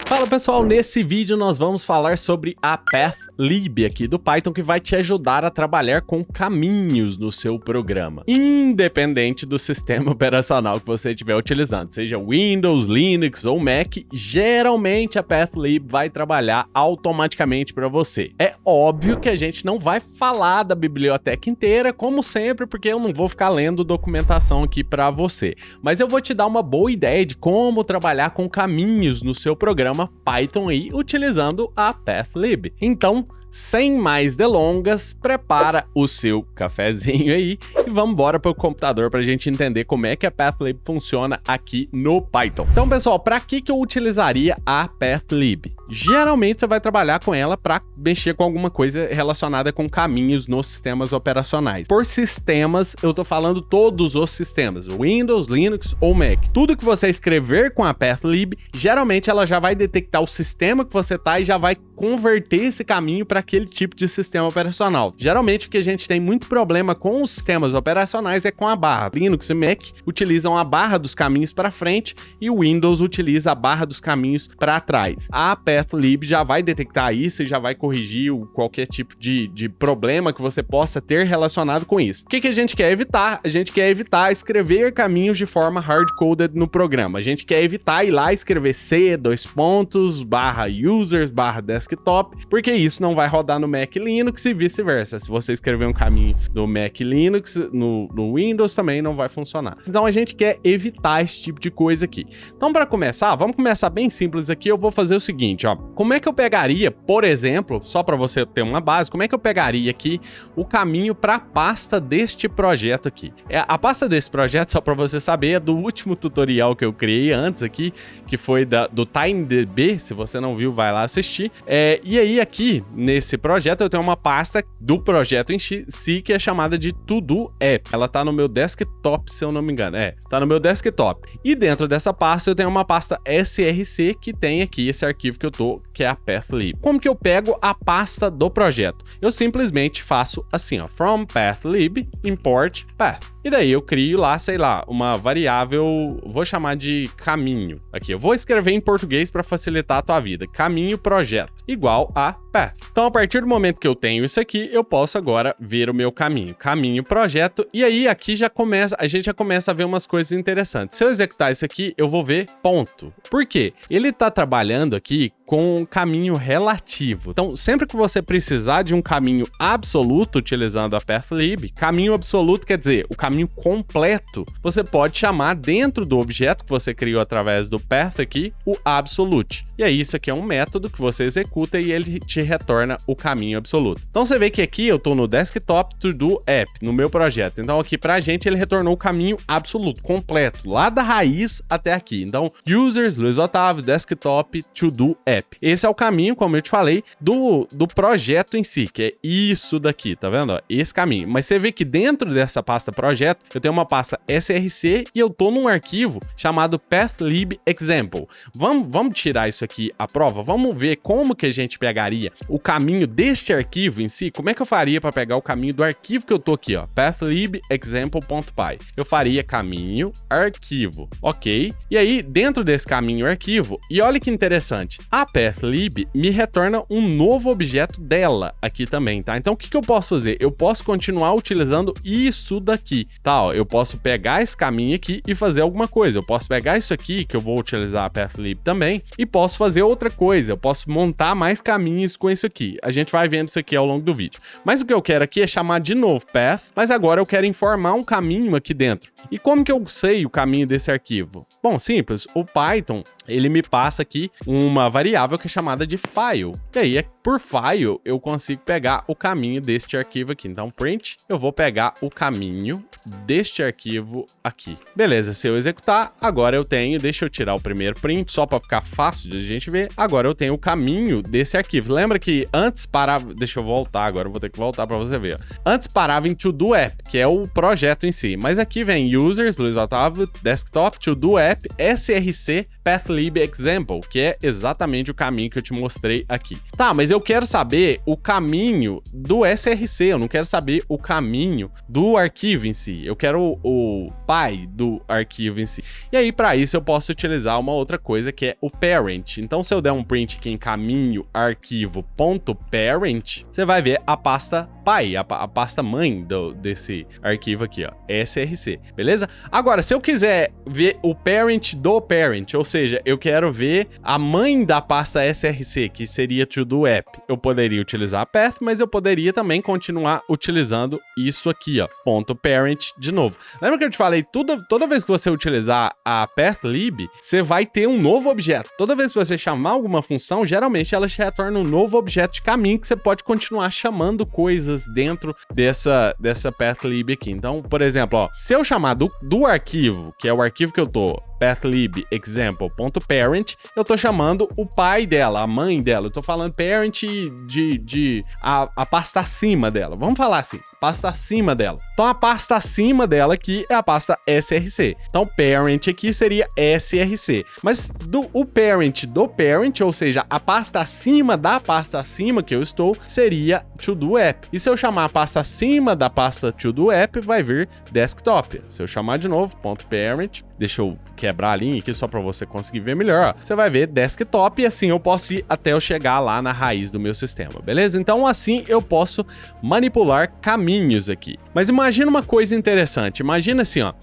Fala pessoal, nesse vídeo nós vamos falar sobre a Pathlib aqui do Python, que vai te ajudar a trabalhar com caminhos no seu programa, independente do sistema operacional que você estiver utilizando, seja Windows, Linux ou Mac. Geralmente a Pathlib vai trabalhar automaticamente para você. É óbvio que a gente não vai falar da biblioteca inteira, como sempre, porque eu não vou ficar lendo documentação aqui para você, mas eu vou te dar uma boa ideia de como trabalhar com caminhos no seu programa Python aí, utilizando a Pathlib. Então, sem mais delongas, prepara o seu cafezinho aí e vamos embora para o computador para a gente entender como é que a Pathlib funciona aqui no Python. Então, pessoal, para que eu utilizaria a Pathlib? Geralmente você vai trabalhar com ela para mexer com alguma coisa relacionada com caminhos nos sistemas operacionais. Por sistemas, eu tô falando todos os sistemas, Windows, Linux ou Mac. Tudo que você escrever com a Pathlib, geralmente ela já vai detectar o sistema que você tá e já vai converter esse caminho para aquele tipo de sistema operacional. Geralmente o que a gente tem muito problema com os sistemas operacionais é com a barra. Linux e Mac utilizam a barra dos caminhos para frente e o Windows utiliza a barra dos caminhos para trás. A Pathlib já vai detectar isso e já vai corrigir qualquer tipo de problema que você possa ter relacionado com isso. O que a gente quer evitar? A gente quer evitar escrever caminhos de forma hard-coded no programa. A gente quer evitar ir lá escrever C, /users, /desktop, porque isso não vai rodar no Mac Linux e vice-versa. Se você escrever um caminho do Mac Linux, no Windows também não vai funcionar. Então a gente quer evitar esse tipo de coisa aqui. Então, para começar, vamos começar bem simples aqui. Eu vou fazer o seguinte, ó. Como é que eu pegaria, por exemplo, só para você ter uma base, como é que eu pegaria aqui o caminho para a pasta deste projeto aqui? A pasta desse projeto, só para você saber, é do último tutorial que eu criei antes aqui, que foi do TimeDB. Se você não viu, vai lá assistir. E aí aqui, nesse projeto, eu tenho uma pasta do projeto em si, que é chamada de To-Do App. Ela tá no meu desktop, se eu não me engano. Tá no meu desktop. E dentro dessa pasta eu tenho uma pasta src, que tem aqui esse arquivo que eu tô, que é a Pathlib. Como que eu pego a pasta do projeto? Eu simplesmente faço assim, ó, from Pathlib, import path. E daí eu crio lá, sei lá, uma variável, vou chamar de caminho. Aqui, eu vou escrever em português para facilitar a tua vida. Caminho projeto, igual a path. Então, a partir do momento que eu tenho isso aqui, eu posso agora ver o meu caminho. Caminho projeto. E aí, aqui a gente já começa a ver umas coisas interessantes. Se eu executar isso aqui, eu vou ver ponto. Por quê? Ele tá trabalhando aqui com um caminho relativo. Então, sempre que você precisar de um caminho absoluto utilizando a Pathlib, caminho absoluto quer dizer o caminho completo, você pode chamar dentro do objeto que você criou através do path aqui, o absolute. E aí, isso aqui é um método que você executa e ele te retorna o caminho absoluto. Então, você vê que aqui eu tô no desktop To-Do App, no meu projeto. Então, aqui pra gente, ele retornou o caminho absoluto, completo, lá da raiz até aqui. Então, users, Luiz Otávio, desktop, To-Do App. Esse é o caminho, como eu te falei, do projeto em si, que é isso daqui, tá vendo? Ó, esse caminho. Mas você vê que dentro dessa pasta projeto, eu tenho uma pasta src e eu tô num arquivo chamado pathlib example. Vamos tirar isso aqui à prova? Vamos ver como que a gente pegaria o caminho deste arquivo em si? Como é que eu faria para pegar o caminho do arquivo que eu tô aqui, ó? Pathlib example.py. Eu faria caminho arquivo, ok? E aí, dentro desse caminho arquivo, e olha que interessante, a Pathlib me retorna um novo objeto dela aqui também, tá? Então, o que eu posso fazer? Eu posso continuar utilizando isso daqui, tá? Ó, eu posso pegar esse caminho aqui e fazer alguma coisa. Eu posso pegar isso aqui, que eu vou utilizar a Pathlib também, e posso fazer outra coisa. Eu posso montar mais caminhos com isso aqui. A gente vai vendo isso aqui ao longo do vídeo. Mas o que eu quero aqui é chamar de novo path, mas agora eu quero informar um caminho aqui dentro. E como que eu sei o caminho desse arquivo? Bom, simples. O Python, ele me passa aqui uma variável que é chamada de file. E aí, por file, eu consigo pegar o caminho deste arquivo aqui. Então, print, eu vou pegar o caminho deste arquivo aqui. Beleza, se eu executar, agora eu tenho, deixa eu tirar o primeiro print, só para ficar fácil de a gente ver. Agora eu tenho o caminho desse arquivo. Lembra que antes parava, deixa eu voltar agora, eu vou ter que voltar para você ver. Antes parava em To-Do App, que é o projeto em si. Mas aqui vem users, Luiz Otávio, desktop, To-Do App, src, pathlib example, que é exatamente o caminho que eu te mostrei aqui. Tá, mas eu quero saber o caminho do SRC, eu não quero saber o caminho do arquivo em si, eu quero o pai do arquivo em si. E aí, para isso, eu posso utilizar uma outra coisa que é o parent. Então, se eu der um print aqui em caminho arquivo.parent, você vai ver a pasta pai, a pasta mãe desse arquivo aqui, ó, src, beleza? Agora, se eu quiser ver o parent do parent, ou seja, eu quero ver a mãe da pasta src, que seria to-do app, eu poderia utilizar a path, mas eu poderia também continuar utilizando isso aqui, ó, ponto .parent de novo. Lembra que eu te falei, toda vez que você utilizar a pathlib, você vai ter um novo objeto. Toda vez que você chamar alguma função, geralmente ela te retorna um novo objeto de caminho que você pode continuar chamando coisas dentro dessa pathlib aqui. Então, por exemplo, ó, se eu chamar do arquivo, que é o arquivo que eu tô, pathlib example.parent, eu tô chamando o pai dela, a mãe dela. Eu tô falando parent a pasta acima dela. Vamos falar assim, pasta acima dela. Então a pasta acima dela aqui é a pasta src. Então parent aqui seria src. Mas o parent do parent, ou seja, a pasta acima da pasta acima que eu estou, seria to-do app. E se eu chamar a pasta acima da pasta to-do app, vai vir desktop. Se eu chamar de novo, .parent, deixa eu quebrar a linha aqui só para você conseguir ver melhor, ó. Você vai ver desktop e assim eu posso ir até eu chegar lá na raiz do meu sistema, beleza? Então assim eu posso manipular caminhos aqui. Mas imagina uma coisa interessante, imagina assim, ó,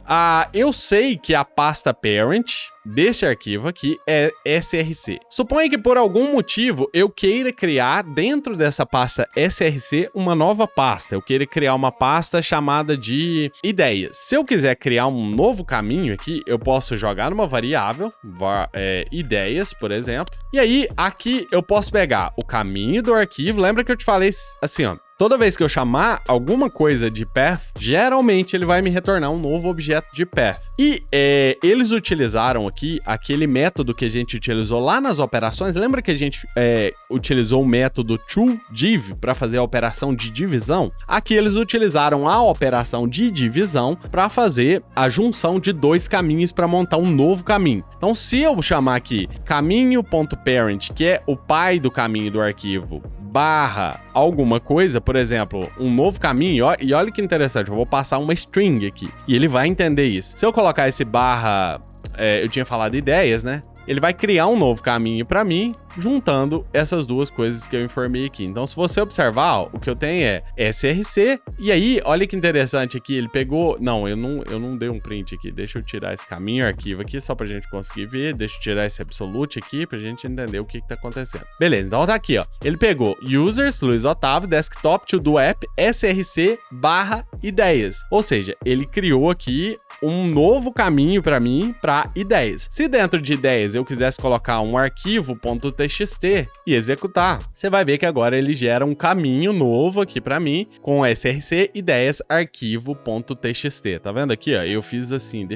eu sei que a pasta parent deste arquivo aqui é src. Suponha que por algum motivo eu queira criar dentro dessa pasta src uma nova pasta. Eu queira criar uma pasta chamada de ideias. Se eu quiser criar um novo caminho aqui, eu posso jogar numa variável, ideias, por exemplo. E aí, aqui eu posso pegar o caminho do arquivo. Lembra que eu te falei assim, ó. Toda vez que eu chamar alguma coisa de path, geralmente ele vai me retornar um novo objeto de path. E eles utilizaram aqui aquele método que a gente utilizou lá nas operações. Lembra que a gente utilizou o método toDiv para fazer a operação de divisão? Aqui eles utilizaram a operação de divisão para fazer a junção de dois caminhos para montar um novo caminho. Então, se eu chamar aqui caminho.parent, que é o pai do caminho do arquivo, barra alguma coisa, por exemplo, um novo caminho, e olha que interessante, eu vou passar uma string aqui, e ele vai entender isso. Se eu colocar esse barra, eu tinha falado ideias, né? Ele vai criar um novo caminho para mim, juntando essas duas coisas que eu informei aqui. Então, se você observar, ó, o que eu tenho é src, e aí, olha que interessante aqui, ele pegou... Não, eu não dei um print aqui, deixa eu tirar esse caminho, arquivo aqui, só pra gente conseguir ver, deixa eu tirar esse absolute aqui, pra gente entender o que tá acontecendo. Beleza, então tá aqui, ó, ele pegou users, Luiz Otávio, desktop, to-do app, src, barra ideias, ou seja, ele criou aqui um novo caminho para mim, para ideias. Se dentro de ideias eu quisesse colocar um arquivo.txt e executar, você vai ver que agora ele gera um caminho novo aqui para mim com src ideias arquivo.txt. Tá vendo aqui, ó? Eu fiz assim,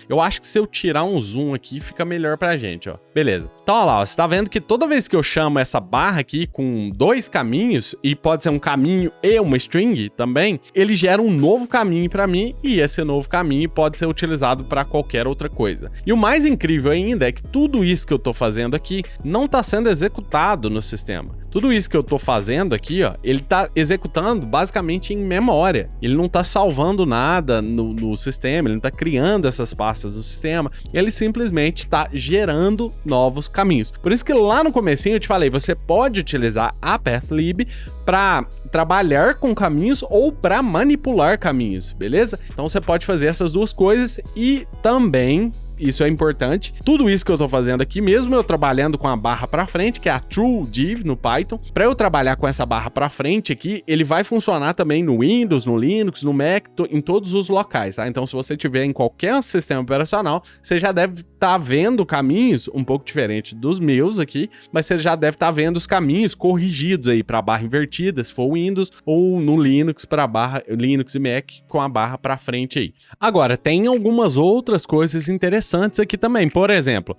eu acho que se eu tirar um zoom aqui fica melhor pra gente, ó. Beleza. Então, olha lá, ó, você tá vendo que toda vez que eu chamo essa barra aqui com dois caminhos, e pode ser um caminho e uma string também, ele gera um novo caminho para mim e esse novo caminho pode ser utilizado para qualquer outra coisa. E o mais incrível ainda é que tudo isso que eu tô fazendo aqui não tá sendo executado no sistema. Tudo isso que eu tô fazendo aqui, ó, ele tá executando basicamente em memória. Ele não tá salvando nada no sistema, ele não tá criando essas pastas no sistema, ele simplesmente tá gerando novos caminhos. Por isso que lá no comecinho eu te falei, você pode utilizar a pathlib para trabalhar com caminhos ou para manipular caminhos, beleza? Então você pode fazer essas duas coisas e também, isso é importante, tudo isso que eu tô fazendo aqui, mesmo eu trabalhando com a barra para frente, que é a toDiv no Python, para eu trabalhar com essa barra para frente aqui, ele vai funcionar também no Windows, no Linux, no Mac, em todos os locais, tá? Então se você tiver em qualquer sistema operacional, você já deve estar vendo caminhos um pouco diferentes dos meus aqui, mas você já deve estar vendo os caminhos corrigidos aí para barra invertida, se for Windows, ou no Linux para barra Linux e Mac com a barra para frente aí. Agora, tem algumas outras coisas interessantes interessantes aqui também. Por exemplo,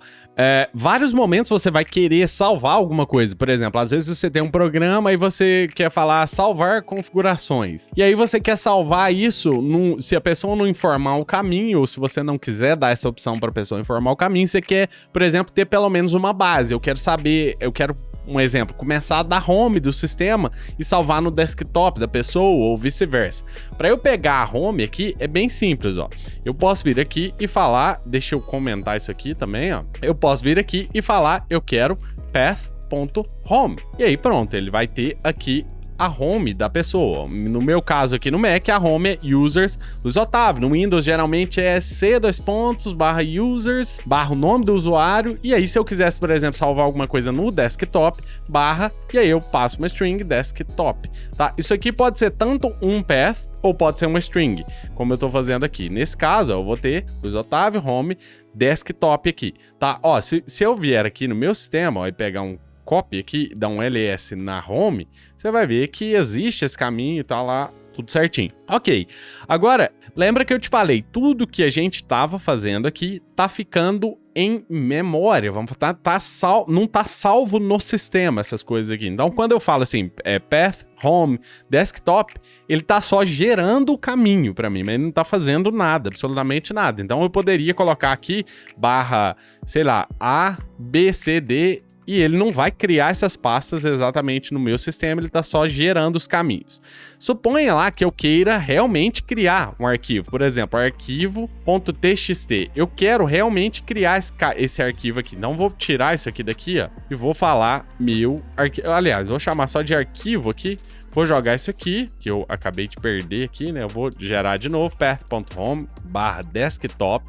vários momentos você vai querer salvar alguma coisa. Por exemplo, às vezes você tem um programa e você quer falar salvar configurações. E aí você quer salvar isso, se a pessoa não informar o caminho, ou se você não quiser dar essa opção para a pessoa informar o caminho, você quer, por exemplo, ter pelo menos uma base. Eu quero saber, um exemplo, começar da home do sistema e salvar no desktop da pessoa ou vice-versa. Para eu pegar a home aqui, é bem simples, ó. Eu posso vir aqui e falar, deixa eu comentar isso aqui também, ó. Eu posso vir aqui e falar, eu quero path.home. E aí pronto, ele vai ter aqui a home da pessoa. No meu caso aqui no Mac, a home é users Luiz Otávio. No Windows geralmente é c:/users / o nome do usuário. E aí se eu quisesse, por exemplo, salvar alguma coisa no desktop, e aí eu passo uma string desktop, tá? Isso aqui pode ser tanto um path ou pode ser uma string, como eu tô fazendo aqui. Nesse caso, ó, eu vou ter Luiz Otávio home desktop aqui, tá? Ó, se eu vier aqui no meu sistema, ó, e pegar um copy aqui, dá um ls na home, você vai ver que existe esse caminho e tá lá tudo certinho. Ok, agora, lembra que eu te falei, tudo que a gente tava fazendo aqui tá ficando em memória, não tá salvo no sistema essas coisas aqui. Então, quando eu falo assim, path, home, desktop, ele tá só gerando o caminho para mim, mas ele não tá fazendo nada, absolutamente nada. Então, eu poderia colocar aqui sei lá, A, B, C, D, e ele não vai criar essas pastas exatamente no meu sistema, ele está só gerando os caminhos. Suponha lá que eu queira realmente criar um arquivo, por exemplo, arquivo.txt. Eu quero realmente criar esse arquivo aqui. Não vou tirar isso aqui daqui, ó, e vou falar meu arquivo. Aliás, vou chamar só de arquivo aqui. Vou jogar isso aqui, que eu acabei de perder aqui, né? Eu vou gerar de novo, path.home /desktop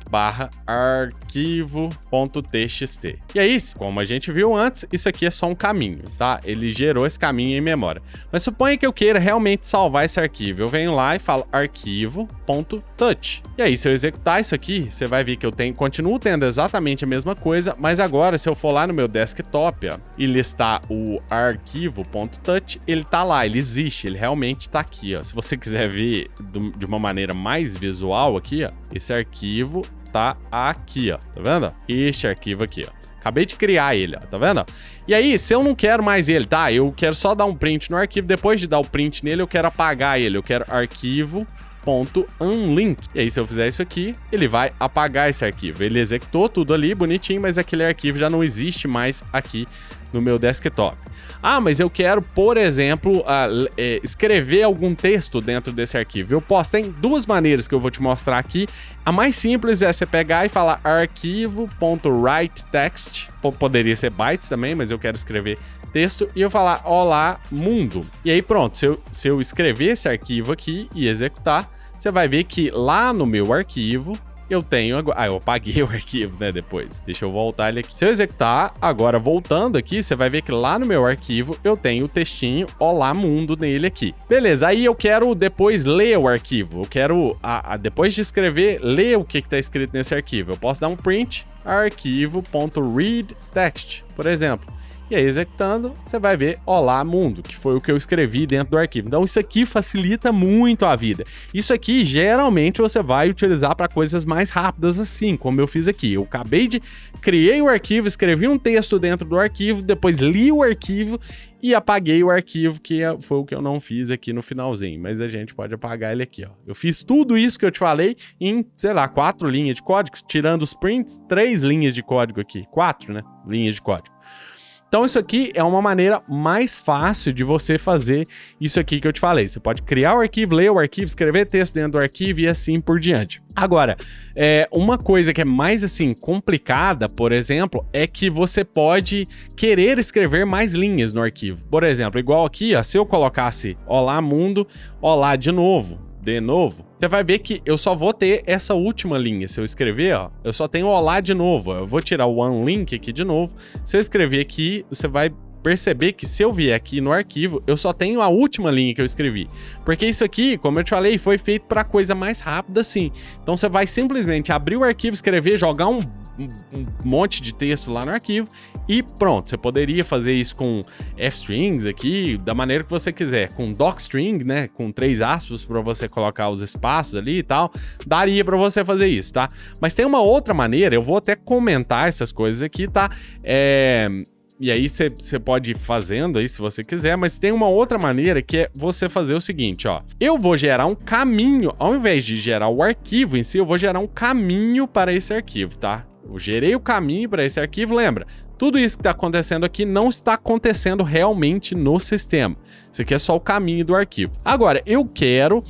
/arquivo.txt. E aí, como a gente viu antes, isso aqui é só um caminho, tá? Ele gerou esse caminho em memória. Mas suponha que eu queira realmente salvar esse arquivo. Eu venho lá e falo arquivo.touch. E aí, se eu executar isso aqui, você vai ver que eu continuo tendo exatamente a mesma coisa, mas agora, se eu for lá no meu desktop, ó, e listar o arquivo.touch, ele tá lá, ele existe, ele realmente tá aqui, ó. Se você quiser ver de uma maneira mais visual aqui, ó, esse arquivo tá aqui, ó, tá vendo? Este arquivo aqui, ó. Acabei de criar ele, ó, tá vendo? E aí, se eu não quero mais ele, tá? Eu quero só dar um print no arquivo, depois de dar o print nele, eu quero apagar ele, eu quero arquivo.unlink. E aí, se eu fizer isso aqui, ele vai apagar esse arquivo. Ele executou tudo ali, bonitinho, mas aquele arquivo já não existe mais aqui no meu desktop. Ah, mas eu quero, por exemplo, escrever algum texto dentro desse arquivo. Eu posso, tem duas maneiras que eu vou te mostrar aqui. A mais simples é você pegar e falar arquivo.writeText. Poderia ser bytes também, mas eu quero escrever texto. E eu falar olá mundo. E aí pronto, se eu escrever esse arquivo aqui e executar, você vai ver que lá no meu arquivo eu tenho agora... eu apaguei o arquivo, né, depois. Deixa eu voltar ele aqui. Se eu executar, agora voltando aqui, você vai ver que lá no meu arquivo eu tenho o textinho Olá Mundo nele aqui. Beleza, aí eu quero depois ler o arquivo. Eu quero, depois de escrever, ler o que tá escrito nesse arquivo. Eu posso dar um print arquivo.readText, por exemplo. E aí, executando, você vai ver Olá Mundo, que foi o que eu escrevi dentro do arquivo. Então, isso aqui facilita muito a vida. Isso aqui, geralmente, você vai utilizar para coisas mais rápidas assim, como eu fiz aqui. Eu criei o arquivo, escrevi um texto dentro do arquivo, depois li o arquivo e apaguei o arquivo, que foi o que eu não fiz aqui no finalzinho. Mas a gente pode apagar ele aqui, ó. Eu fiz tudo isso que eu te falei em, sei lá, 4 linhas de código, tirando os prints, 3 linhas de código aqui. 4, né? Linhas de código. Então isso aqui é uma maneira mais fácil de você fazer isso aqui que eu te falei. Você pode criar o arquivo, ler o arquivo, escrever texto dentro do arquivo e assim por diante. Agora, uma coisa que é mais assim complicada, por exemplo, é que você pode querer escrever mais linhas no arquivo. Por exemplo, igual aqui, ó, se eu colocasse Olá Mundo, Olá de novo, você vai ver que eu só vou ter essa última linha. Se eu escrever, ó, eu só tenho Olá de novo. Eu vou tirar o unlink aqui de novo. Se eu escrever aqui, você vai perceber que se eu vier aqui no arquivo, eu só tenho a última linha que eu escrevi. Porque isso aqui, como eu te falei, foi feito para coisa mais rápida assim. Então você vai simplesmente abrir o arquivo, escrever, jogar monte de texto lá no arquivo e pronto. Você poderia fazer isso com f-strings aqui, da maneira que você quiser, com docstring, né, com 3 aspas para você colocar os espaços ali e tal, daria para você fazer isso, tá? Mas tem uma outra maneira, eu vou até comentar essas coisas aqui, tá? E aí você pode ir fazendo aí se você quiser, mas tem uma outra maneira que é você fazer o seguinte, ó. Eu vou gerar um caminho, ao invés de gerar o arquivo em si, eu vou gerar um caminho para esse arquivo, tá? Eu gerei o caminho para esse arquivo, lembra? Tudo isso que está acontecendo aqui não está acontecendo realmente no sistema. Isso aqui é só o caminho do arquivo. Agora, eu quero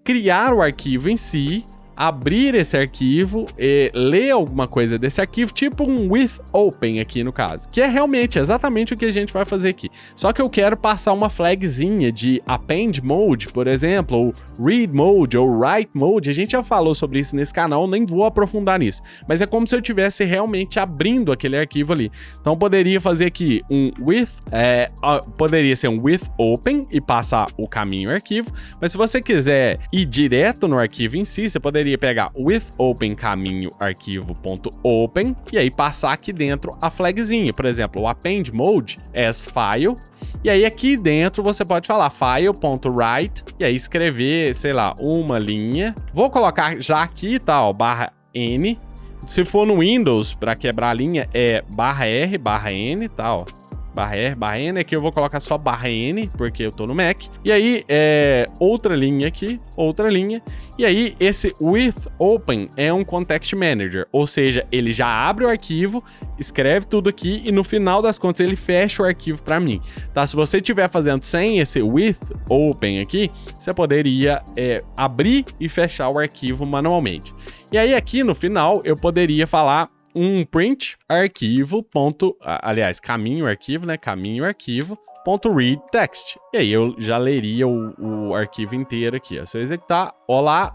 criar o arquivo em si, abrir esse arquivo e ler alguma coisa desse arquivo, tipo um with open aqui no caso, que é realmente exatamente o que a gente vai fazer aqui. Só que eu quero passar uma flagzinha de append mode, por exemplo, ou read mode, ou write mode. A gente já falou sobre isso nesse canal, nem vou aprofundar nisso, mas é como se eu estivesse realmente abrindo aquele arquivo ali. Então poderia fazer aqui um with, poderia ser um with open e passar o caminho arquivo, mas se você quiser ir direto no arquivo em si, você poderia pegar with open caminho arquivo.open e aí passar aqui dentro a flagzinha, por exemplo, o append mode as file, e aí aqui dentro você pode falar file.write e aí escrever, sei lá, uma linha. Vou colocar já aqui, tá, ó, /n. Se for no Windows, para quebrar a linha, é /r, /n, tá, ó. /r, /n, aqui eu vou colocar só /n, porque eu tô no Mac. E aí, outra linha aqui, outra linha. E aí, esse with open é um context manager, ou seja, ele já abre o arquivo, escreve tudo aqui e no final das contas ele fecha o arquivo para mim, tá? Se você estiver fazendo sem esse with open aqui, você poderia abrir e fechar o arquivo manualmente. E aí, aqui no final, eu poderia falar um print arquivo, caminho arquivo, né? Caminho arquivo, .read text. E aí eu já leria o arquivo inteiro aqui, ó. Se eu executar, olá,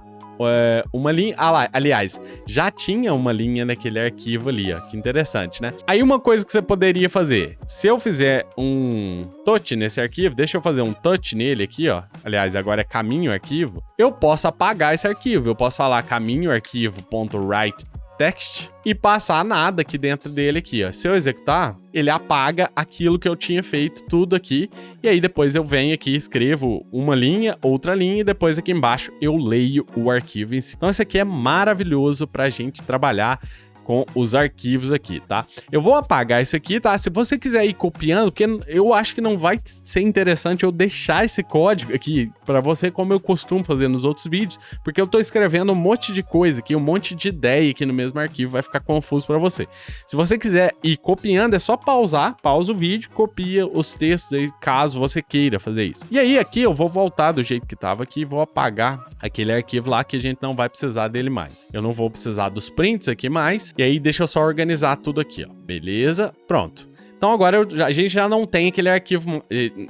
uma linha... aliás, já tinha uma linha naquele arquivo ali, ó. Que interessante, né? Aí uma coisa que você poderia fazer, se eu fizer um touch nesse arquivo, deixa eu fazer um touch nele aqui, ó. Aliás, agora é caminho arquivo. Eu posso apagar esse arquivo. Eu posso falar caminho arquivo.write text e passar nada aqui dentro dele aqui, ó. Se eu executar, ele apaga aquilo que eu tinha feito tudo aqui, e aí depois eu venho aqui, escrevo uma linha, outra linha, e depois aqui embaixo eu leio o arquivo em si. Então isso aqui é maravilhoso pra gente trabalhar com os arquivos aqui, tá? Eu vou apagar isso aqui, tá? Se você quiser ir copiando, porque eu acho que não vai ser interessante eu deixar esse código aqui para você, como eu costumo fazer nos outros vídeos, porque eu tô escrevendo um monte de coisa aqui, um monte de ideia aqui no mesmo arquivo, vai ficar confuso para você. Se você quiser ir copiando, é só pausa o vídeo, copia os textos aí, caso você queira fazer isso. E aí aqui eu vou voltar do jeito que tava aqui, vou apagar aquele arquivo lá que a gente não vai precisar dele mais. Eu não vou precisar dos prints aqui mais. E aí deixa eu só organizar tudo aqui, ó. Beleza? Pronto. Então agora a gente já não tem aquele arquivo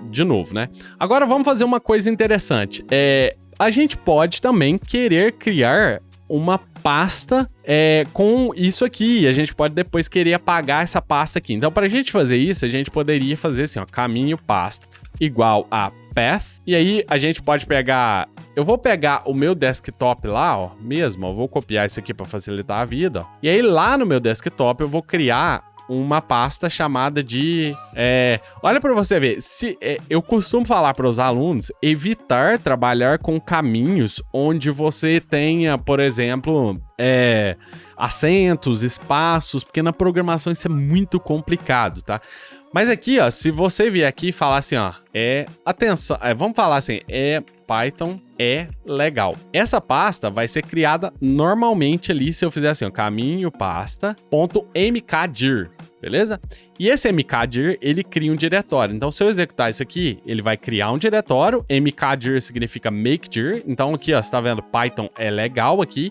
de novo, né? Agora vamos fazer uma coisa interessante. A gente pode também querer criar uma pasta com isso aqui. A gente pode depois querer apagar essa pasta aqui. Então, para a gente fazer isso, a gente poderia fazer assim, ó, caminho pasta igual a path. E aí a gente pode pegar... Eu vou pegar o meu desktop lá, ó, mesmo. Eu vou copiar isso aqui para facilitar a vida, ó. E aí lá no meu desktop eu vou criar uma pasta chamada de... olha para você ver, eu costumo falar para os alunos evitar trabalhar com caminhos onde você tenha, por exemplo, acentos, espaços, porque na programação isso é muito complicado, tá? Mas aqui, ó, se você vier aqui e falar assim, ó, atenção, vamos falar assim, Python é legal. Essa pasta vai ser criada normalmente ali, se eu fizer assim, ó, caminho pasta.mkdir, beleza? E esse mkdir, ele cria um diretório. Então, se eu executar isso aqui, ele vai criar um diretório. Mkdir significa makedir. Então, aqui, ó, você tá vendo, Python é legal aqui.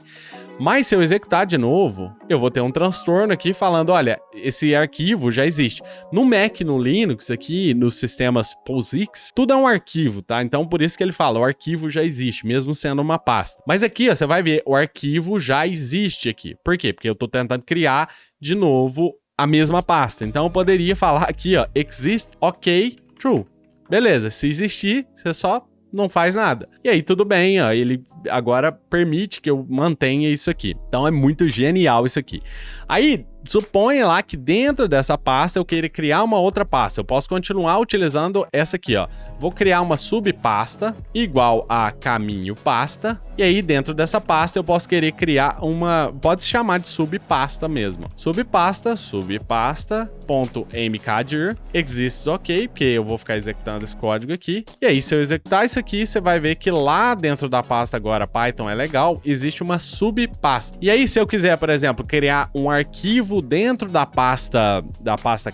Mas se eu executar de novo, eu vou ter um transtorno aqui falando, olha, esse arquivo já existe. No Mac, no Linux aqui, nos sistemas POSIX, tudo é um arquivo, tá? Então, por isso que ele fala, o arquivo já existe, mesmo sendo uma pasta. Mas aqui, ó, você vai ver, o arquivo já existe aqui. Por quê? Porque eu tô tentando criar de novo a mesma pasta. Então, eu poderia falar aqui, ó, exist, ok, true. Beleza, se existir, você só não faz nada. E aí tudo bem, ó, ele agora permite que eu mantenha isso aqui. Então é muito genial isso aqui. Aí, suponha lá que dentro dessa pasta eu queira criar uma outra pasta. Eu posso continuar utilizando essa aqui, ó. Vou criar uma subpasta igual a caminho pasta. E aí dentro dessa pasta eu posso querer criar uma... Pode se chamar de subpasta mesmo. Subpasta.mkdir exists ok, porque eu vou ficar executando esse código aqui. E aí se eu executar isso aqui, você vai ver que lá dentro da pasta agora Python é legal, existe uma subpasta. E aí se eu quiser, por exemplo, criar um arquivo dentro da pasta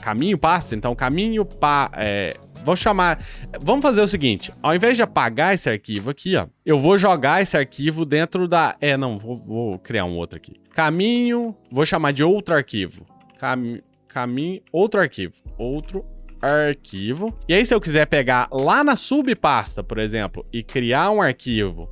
caminho pasta, então caminho vou chamar... Vamos fazer o seguinte, ao invés de apagar esse arquivo aqui, ó, eu vou jogar esse arquivo dentro da... Vou criar um outro aqui. Caminho, vou chamar de outro arquivo. Caminho, outro arquivo. E aí se eu quiser pegar lá na subpasta, por exemplo, e criar um arquivo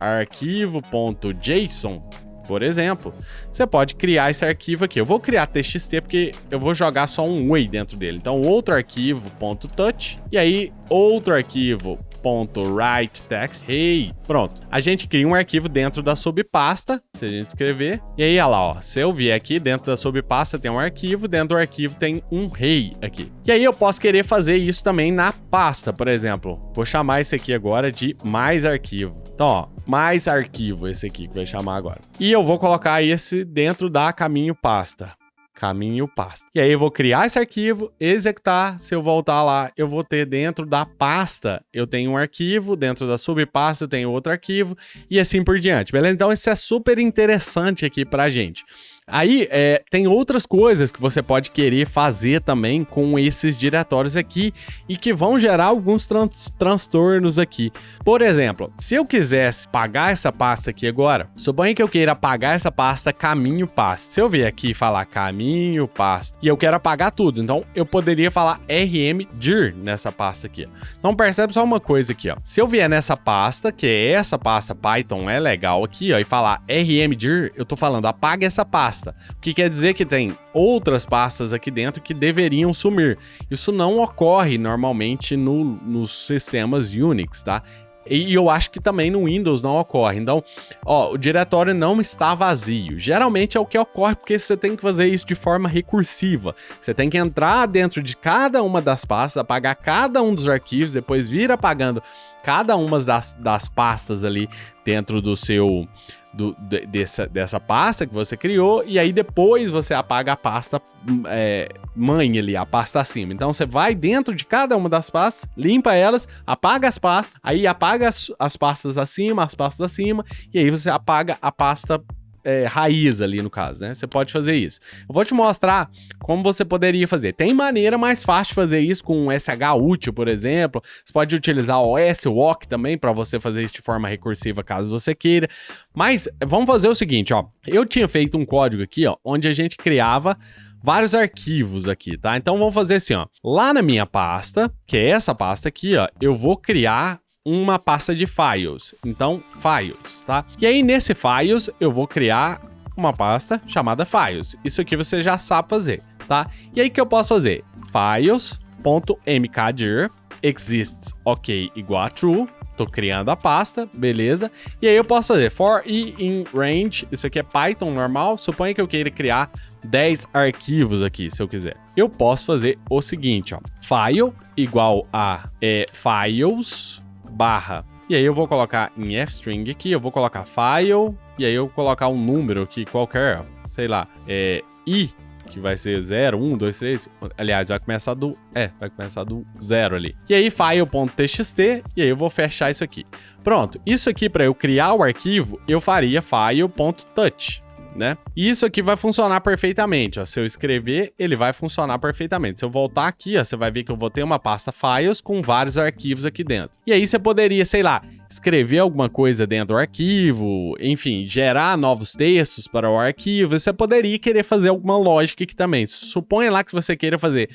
/arquivo.json, por exemplo, você pode criar esse arquivo aqui. Eu vou criar txt porque eu vou jogar só um way dentro dele. Então, outro arquivo.touch e aí outro arquivo .writeText. Hey, pronto. A gente cria um arquivo dentro da subpasta, se a gente escrever. E aí, olha lá, ó. Se eu vier aqui, dentro da subpasta tem um arquivo, dentro do arquivo tem um hey aqui. E aí eu posso querer fazer isso também na pasta, por exemplo. Vou chamar esse aqui agora de mais arquivo. Então, ó, mais arquivo, esse aqui que vai chamar agora. E eu vou colocar esse dentro da caminho pasta. E aí eu vou criar esse arquivo, executar, se eu voltar lá, eu vou ter dentro da pasta, eu tenho um arquivo, dentro da subpasta eu tenho outro arquivo, e assim por diante, beleza? Então isso é super interessante aqui pra gente. Aí, tem outras coisas que você pode querer fazer também com esses diretórios aqui e que vão gerar alguns transtornos aqui. Por exemplo, se eu quisesse apagar essa pasta aqui agora, suponha que eu queira apagar essa pasta caminho pasta. Se eu vier aqui e falar caminho pasta e eu quero apagar tudo, então eu poderia falar rmdir nessa pasta aqui. Então percebe só uma coisa aqui, ó. Se eu vier nessa pasta, que é essa pasta Python é legal aqui, ó, e falar rmdir, eu tô falando apaga essa pasta. O que quer dizer que tem outras pastas aqui dentro que deveriam sumir. Isso não ocorre normalmente nos sistemas Unix, tá? E eu acho que também no Windows não ocorre. Então, ó, o diretório não está vazio. Geralmente é o que ocorre porque você tem que fazer isso de forma recursiva. Você tem que entrar dentro de cada uma das pastas, apagar cada um dos arquivos, depois vir apagando cada uma das pastas ali dentro do seu... dessa pasta que você criou, e aí depois você apaga a pasta mãe ali, a pasta acima. Então você vai dentro de cada uma das pastas, limpa elas, apaga as pastas, aí apaga as pastas acima, e aí você apaga a pasta raiz ali no caso, né? Você pode fazer isso. Eu vou te mostrar como você poderia fazer. Tem maneira mais fácil de fazer isso com um SHUtil, por exemplo. Você pode utilizar o swalk também para você fazer isso de forma recursiva, caso você queira. Mas vamos fazer o seguinte, ó. Eu tinha feito um código aqui, ó, onde a gente criava vários arquivos aqui, tá? Então vamos fazer assim, ó. Lá na minha pasta, que é essa pasta aqui, ó, eu vou criar uma pasta de files. Então, files, tá? E aí, nesse files, eu vou criar uma pasta chamada files. Isso aqui você já sabe fazer, tá? E aí, o que eu posso fazer? Files.mkdir exists ok igual a true. Tô criando a pasta, beleza? E aí, eu posso fazer for i in range. Isso aqui é Python normal. Suponha que eu queira criar 10 arquivos aqui, se eu quiser. Eu posso fazer o seguinte, ó. File igual a files... barra. E aí eu vou colocar em f-string aqui, eu vou colocar file, e aí eu vou colocar um número aqui qualquer, sei lá, i, que vai ser 0, 1, 2, 3, aliás, vai começar do 0 ali. E aí file.txt, e aí eu vou fechar isso aqui. Pronto, isso aqui para eu criar o arquivo, eu faria file.touch. Né? E isso aqui vai funcionar perfeitamente, ó. Se eu escrever, ele vai funcionar perfeitamente. Se eu voltar aqui, ó, você vai ver que eu vou ter uma pasta files com vários arquivos aqui dentro. E aí você poderia, sei lá, escrever alguma coisa dentro do arquivo, enfim, gerar novos textos para o arquivo. Você poderia querer fazer alguma lógica aqui também. Suponha lá que você queira fazer,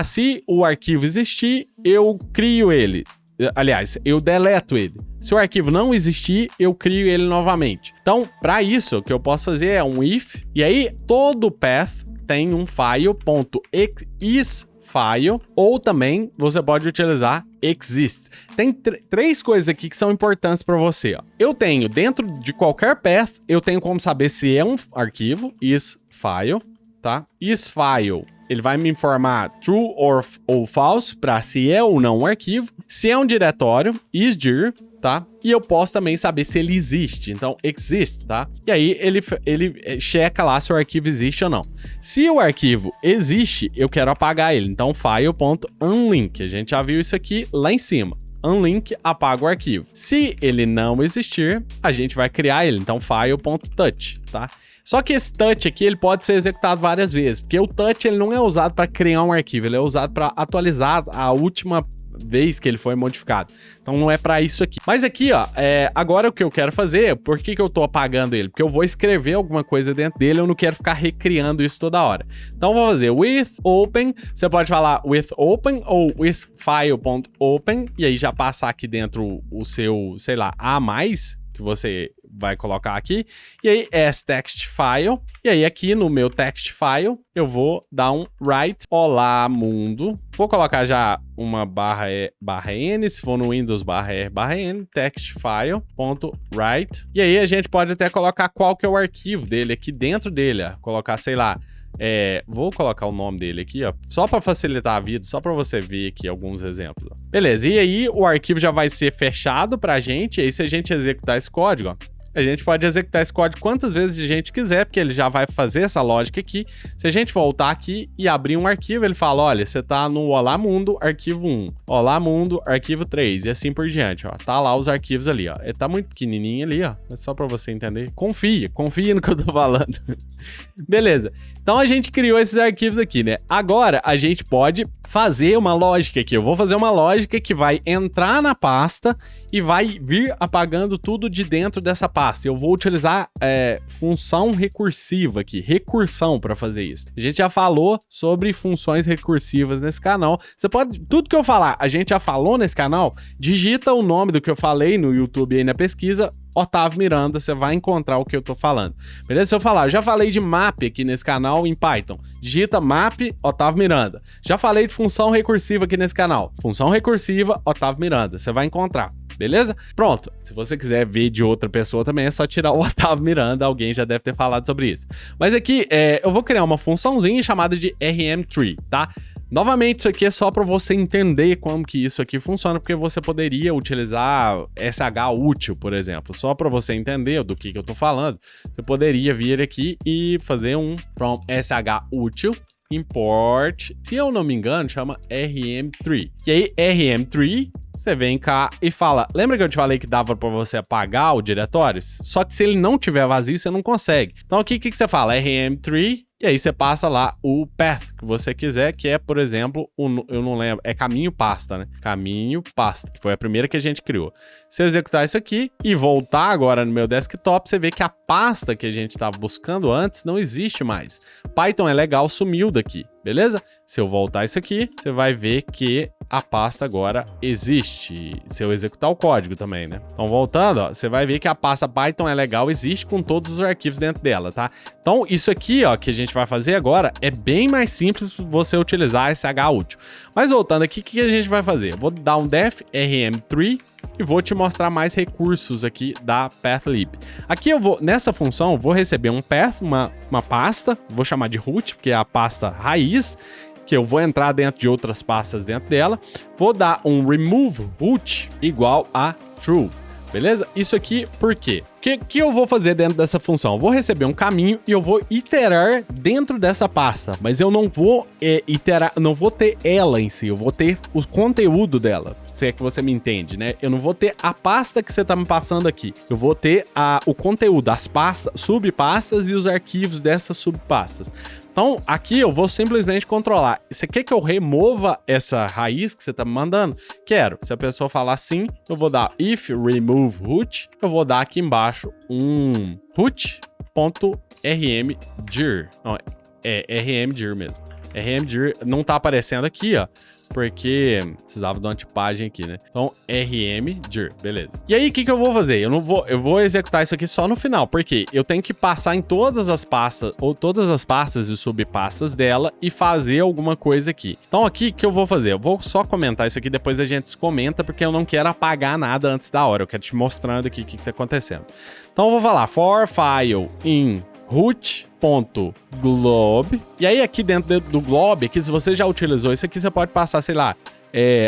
se o arquivo existir, eu crio ele. Aliás, eu deleto ele. Se o arquivo não existir, eu crio ele novamente. Então, para isso, o que eu posso fazer é um if, e aí todo path tem um file.isFile. file, ou também você pode utilizar exist. Tem três coisas aqui que são importantes para você. Ó. Eu tenho, dentro de qualquer path, eu tenho como saber se é um arquivo, isFile, tá? IsFile, ele vai me informar true ou false para se é ou não um arquivo. Se é um diretório, isdir, tá? E eu posso também saber se ele existe, então exist, tá? E aí ele checa lá se o arquivo existe ou não. Se o arquivo existe, eu quero apagar ele, então file.unlink, a gente já viu isso aqui lá em cima. Unlink, apaga o arquivo. Se ele não existir, a gente vai criar ele, então file.touch, tá? Só que esse touch aqui, ele pode ser executado várias vezes, porque o touch ele não é usado para criar um arquivo, ele é usado para atualizar a última vez que ele foi modificado. Então não é para isso aqui. Mas aqui, ó, agora o que eu quero fazer, por que eu tô apagando ele? Porque eu vou escrever alguma coisa dentro dele, eu não quero ficar recriando isso toda hora. Então eu vou fazer with open, você pode falar with open ou with file.open, e aí já passar aqui dentro o seu, sei lá, a mais, que você vai colocar aqui, e aí as text file, e aí aqui no meu text file, eu vou dar um write, olá mundo, vou colocar já uma /n, se for no Windows /r/n, text file.write, e aí a gente pode até colocar qual que é o arquivo dele aqui dentro dele, ó. Colocar, sei lá, vou colocar o nome dele aqui, ó, só para facilitar a vida, só para você ver aqui alguns exemplos. Ó. Beleza, e aí o arquivo já vai ser fechado pra gente, e aí se a gente executar esse código, ó, a gente pode executar esse código quantas vezes a gente quiser, porque ele já vai fazer essa lógica aqui. Se a gente voltar aqui e abrir um arquivo, ele fala, olha, você tá no Olá Mundo, arquivo 1, Olá Mundo, arquivo 3, e assim por diante, ó. Tá lá os arquivos ali, ó. Ele tá muito pequenininho ali, ó, é só pra você entender. Confia no que eu tô falando. Beleza, então a gente criou esses arquivos aqui, né? Agora a gente pode fazer uma lógica aqui. Eu vou fazer uma lógica que vai entrar na pasta e vai vir apagando tudo de dentro dessa pasta. Eu vou utilizar função recursiva aqui, recursão para fazer isso. A gente já falou sobre funções recursivas nesse canal. Você pode, tudo que eu falar, a gente já falou nesse canal, digita o nome do que eu falei no YouTube aí na pesquisa, Otávio Miranda, você vai encontrar o que eu tô falando. Beleza? Se eu falar, eu já falei de map aqui nesse canal em Python. Digita map, Otávio Miranda. Já falei de função recursiva aqui nesse canal. Função recursiva, Otávio Miranda. Você vai encontrar. Beleza? Pronto. Se você quiser ver de outra pessoa também, é só tirar o Otávio Miranda. Alguém já deve ter falado sobre isso. Mas aqui, eu vou criar uma funçãozinha chamada de rm_tree, tá? Novamente, isso aqui é só para você entender como que isso aqui funciona, porque você poderia utilizar sh útil, por exemplo. Só para você entender do que eu tô falando, você poderia vir aqui e fazer um from sh útil import, se eu não me engano, chama rm_tree. E aí, rm_tree, você vem cá e fala, lembra que eu te falei que dava para você apagar o diretório? Só que se ele não tiver vazio, você não consegue. Então aqui, o que você fala? rm_tree, e aí você passa lá o path que você quiser, que é, por exemplo, eu não lembro, é caminho pasta, né? Caminho pasta, que foi a primeira que a gente criou. Se eu executar isso aqui e voltar agora no meu desktop, você vê que a pasta que a gente estava buscando antes não existe mais. Python é legal, sumiu daqui, beleza? Se eu voltar isso aqui, você vai ver que a pasta agora existe. Se eu executar o código também, né? Então, voltando, ó, você vai ver que a pasta Python é legal, existe com todos os arquivos dentro dela, tá? Então, isso aqui, ó, que a gente vai fazer agora, é bem mais simples você utilizar esse sh útil. Mas voltando aqui, o que a gente vai fazer? Eu vou dar um def rm_tree e vou te mostrar mais recursos aqui da pathlib. Aqui eu vou, nessa função, eu vou receber um path, uma pasta, vou chamar de root, porque é a pasta raiz, que eu vou entrar dentro de outras pastas dentro dela. Vou dar um remove root igual a true. Beleza? Isso aqui, por quê? O que eu vou fazer dentro dessa função? Eu vou receber um caminho e eu vou iterar dentro dessa pasta, mas eu não vou iterar, não vou ter ela em si, eu vou ter o conteúdo dela, se é que você me entende, né? Eu não vou ter a pasta que você tá me passando aqui, eu vou ter o conteúdo, as pastas, subpastas e os arquivos dessas subpastas. Então, aqui eu vou simplesmente controlar. Você quer que eu remova essa raiz que você tá me mandando? Quero. Se a pessoa falar sim, eu vou dar if remove root, eu vou dar aqui embaixo um root.rmdir. Não, é rmdir mesmo. rmdir não tá aparecendo aqui, ó, porque precisava de uma tipagem aqui, né? Então, rmdir, beleza. E aí, o que eu vou fazer? Eu vou executar isso aqui só no final, porque eu tenho que passar em todas as pastas, ou todas as pastas e subpastas dela e fazer alguma coisa aqui. Então, aqui, o que eu vou fazer? Eu vou só comentar isso aqui, depois a gente comenta, porque eu não quero apagar nada antes da hora. Eu quero te mostrando aqui o que tá acontecendo. Então, eu vou falar for file in root.glob. E aí, aqui dentro do glob, aqui, se você já utilizou isso aqui, você pode passar, sei lá,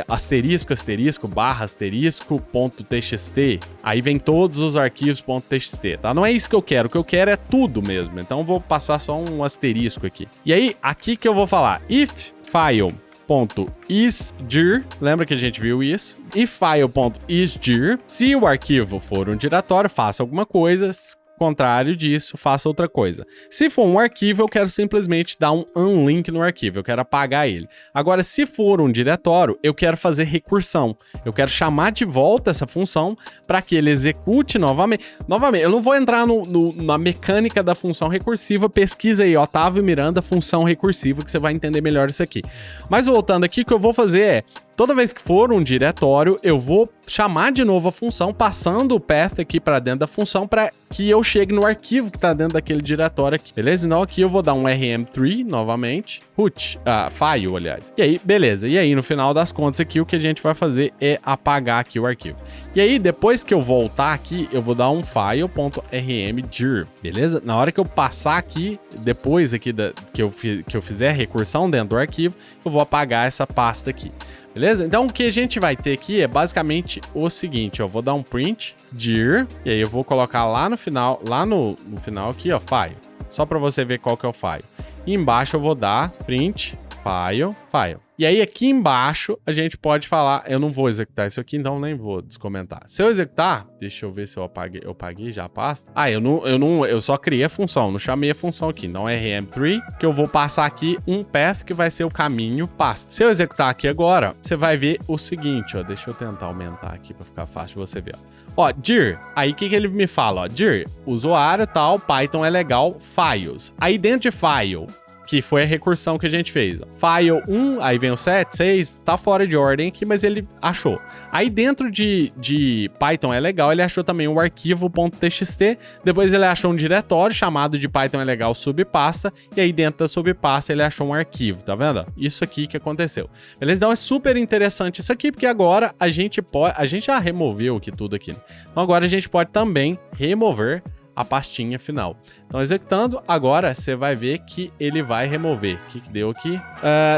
asterisco, asterisco, barra, asterisco, ponto .txt. Aí vem todos os arquivos ponto .txt, tá? Não é isso que eu quero. O que eu quero é tudo mesmo. Então, eu vou passar só um asterisco aqui. E aí, aqui que eu vou falar if file.isdir, lembra que a gente viu isso? If file.isdir, se o arquivo for um diretório, faça alguma coisa. Contrário disso, faça outra coisa. Se for um arquivo, eu quero simplesmente dar um unlink no arquivo, eu quero apagar ele. Agora, se for um diretório, eu quero fazer recursão. Eu quero chamar de volta essa função para que ele execute novamente. Novamente, eu não vou entrar na mecânica da função recursiva, pesquisa aí, Otávio Miranda, função recursiva, que você vai entender melhor isso aqui. Mas voltando aqui, o que eu vou fazer é, toda vez que for um diretório, eu vou chamar de novo a função, passando o path aqui para dentro da função para que eu chegue no arquivo que está dentro daquele diretório aqui, beleza? Então aqui eu vou dar um rm3 novamente, root, file, aliás. E aí, beleza. E aí, no final das contas aqui, o que a gente vai fazer é apagar aqui o arquivo. E aí, depois que eu voltar aqui, eu vou dar um file.rmdir, beleza? Na hora que eu passar aqui, depois aqui que eu fizer a recursão dentro do arquivo, eu vou apagar essa pasta aqui. Beleza? Então o que a gente vai ter aqui é basicamente o seguinte, ó, eu vou dar um print dir, e aí eu vou colocar lá no final, no final aqui, ó, file, só para você ver qual que é o file. E embaixo eu vou dar print file. E aí aqui embaixo a gente pode falar, eu não vou executar isso aqui, então nem vou descomentar. Se eu executar, deixa eu ver se eu apaguei já a pasta. Eu só criei a função, não chamei a função aqui. Então rm3, que eu vou passar aqui um path que vai ser o caminho pasta. Se eu executar aqui agora, você vai ver o seguinte, ó, deixa eu tentar aumentar aqui para ficar fácil de você ver, ó. Dir, aí o que ele me fala, ó, dir, usuário tal, Python é legal, files. Aí dentro de file, que foi a recursão que a gente fez. File 1, aí vem o 7, 6, tá fora de ordem aqui, mas ele achou. Aí dentro de Python é legal, ele achou também o arquivo .txt, depois ele achou um diretório chamado de Python é legal subpasta, e aí dentro da subpasta ele achou um arquivo, tá vendo? Isso aqui que aconteceu. Beleza? Então é super interessante isso aqui, porque agora a gente já removeu aqui tudo aqui. Então agora a gente pode também remover a pastinha final. Então, executando, agora você vai ver que ele vai remover. O que deu aqui?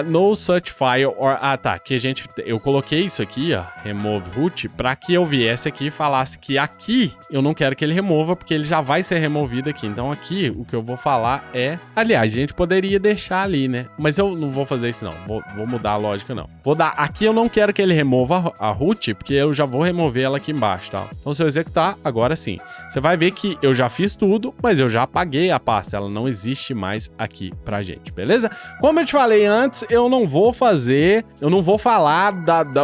No such file or... tá. Que eu coloquei isso aqui, ó, remove root, para que eu viesse aqui e falasse que aqui eu não quero que ele remova, porque ele já vai ser removido aqui. Então, aqui o que eu vou falar é... Aliás, a gente poderia deixar ali, né? Mas eu não vou fazer isso, não. Vou mudar a lógica, não. Vou dar... Aqui eu não quero que ele remova a root, porque eu já vou remover ela aqui embaixo, tá? Então, se eu executar, agora sim. Você vai ver que eu já fiz tudo, mas eu já apaguei a pasta, ela não existe mais aqui pra gente, beleza? Como eu te falei antes, eu não vou falar,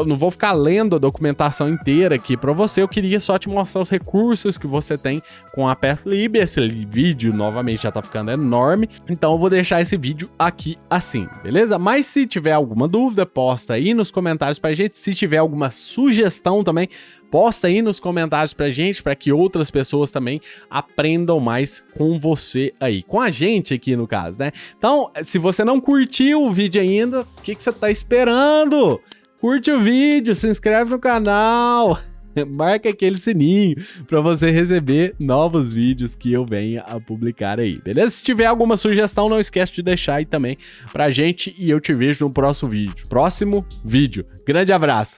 não vou ficar lendo a documentação inteira aqui pra você, eu queria só te mostrar os recursos que você tem com a Pathlib. Esse vídeo, novamente, já tá ficando enorme, então eu vou deixar esse vídeo aqui assim, beleza? Mas se tiver alguma dúvida, posta aí nos comentários pra gente, se tiver alguma sugestão também, posta aí nos comentários pra gente, para que outras pessoas também aprendam mais com você aí, com a gente aqui no caso, né? Então, se você não curtiu o vídeo ainda, o que você tá esperando? Curte o vídeo, se inscreve no canal, marca aquele sininho para você receber novos vídeos que eu venha a publicar aí, beleza? Se tiver alguma sugestão, não esquece de deixar aí também pra gente e eu te vejo no próximo vídeo. Grande abraço!